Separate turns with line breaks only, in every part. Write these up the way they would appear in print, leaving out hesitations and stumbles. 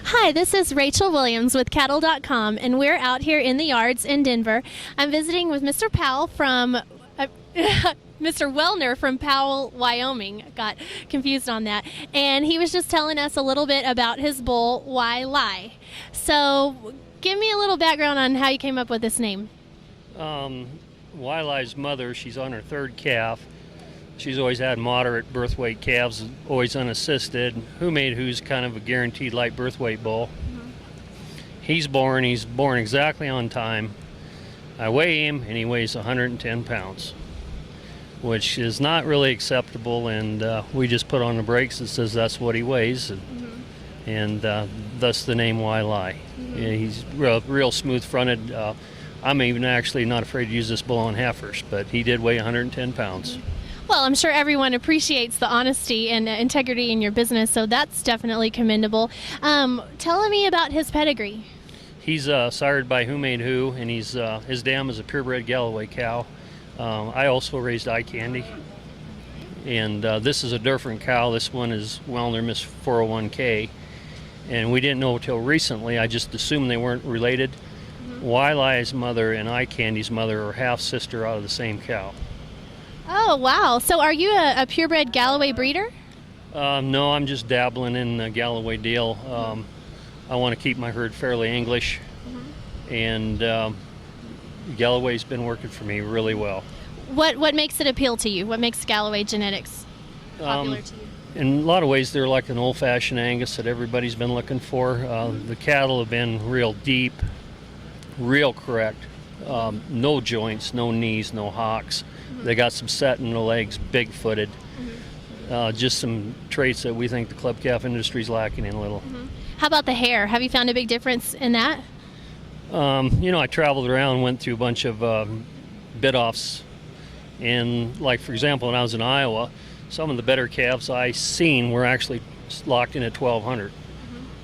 Hi, this is Rachel Williams with Cattle.com, and we're out here in the yards in Denver. I'm visiting with Mr. Powell from Mr. Wellner from Powell, Wyoming. Got confused on that. And he was just telling us a little bit about his bull, Why Lie. So give me a little background on how you came up with this name.
Why Lie's mother, she's on her third calf. She's always had moderate birth weight calves, always unassisted. Who Made Who's kind of a guaranteed light birth weight bull. Mm-hmm. He's born exactly on time. I weigh him and he weighs 110 pounds, which is not really acceptable, and we just put on the brakes that says that's what he weighs, and thus the name Why Lie. Mm-hmm. Yeah, he's real smooth fronted. I'm even actually not afraid to use this bull on heifers, but he did weigh 110 pounds. Mm-hmm.
Well, I'm sure everyone appreciates the honesty and integrity in your business, so that's definitely commendable. Tell me about his pedigree.
He's sired by Who Made Who, and his dam is a purebred Galloway cow. I also raised Eye Candy, and this is a different cow. This one is Wellner Miss 401K, and we didn't know until recently. I just assumed they weren't related. Mm-hmm. Why Lie's mother and Eye Candy's mother are half sister out of the same cow.
Oh, wow. So are you a purebred Galloway breeder?
No, I'm just dabbling in the Galloway deal. I want to keep my herd fairly English, and Galloway's been working for me really well.
What makes it appeal to you? What makes Galloway genetics popular to you?
In a lot of ways, they're like an old-fashioned Angus that everybody's been looking for. The cattle have been real deep, real correct, no joints, no knees, no hocks. They got some set in the legs, big-footed. Just some traits that we think the club calf industry is lacking in a little.
How about the hair? Have you found a big difference in that?
I traveled around, went through a bunch of bit-offs, and like, for example, when I was in Iowa, some of the better calves I seen were actually locked in at 1,200.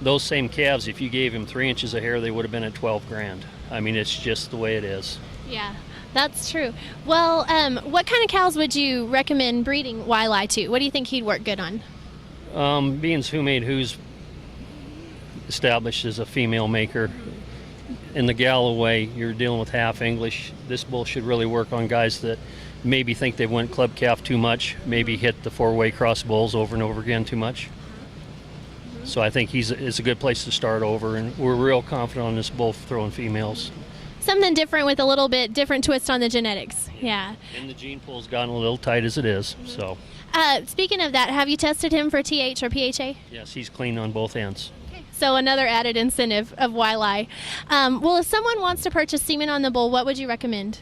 Those same calves, if you gave them 3 inches of hair, they would have been at 12 grand. I mean, it's just the way it is.
Yeah. That's true. Well, what kind of cows would you recommend breeding Why Lie to? What do you think he'd work good on?
Being Who Made Who's established as a female maker, in the Galloway, you're dealing with half English. This bull should really work on guys that maybe think they went club calf too much, maybe hit the four-way cross bulls over and over again too much. So I think it's a good place to start over, and we're real confident on this bull throwing females.
Something different with a little bit different twist on the genetics. Yeah.
And the gene pool's gotten a little tight as it is. So.
Speaking of that, have you tested him for TH or PHA?
Yes, he's clean on both ends.
Okay. So another added incentive of Why Lie. Well, if someone wants to purchase semen on the bull, what would you recommend?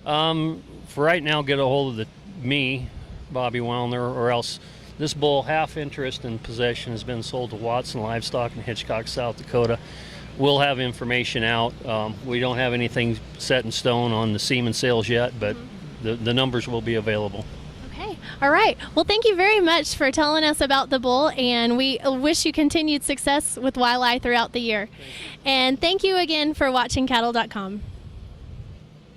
For right now, get a hold of me, Bobby Wellner, or else this bull, half interest in possession, has been sold to Watson Livestock in Hitchcock, South Dakota. We'll have information out. We don't have anything set in stone on the semen sales yet, but the numbers will be available.
Okay. All right. Well, thank you very much for telling us about the bull, and we wish you continued success with Why Lie throughout the year. And thank you again for watching Cattle.com.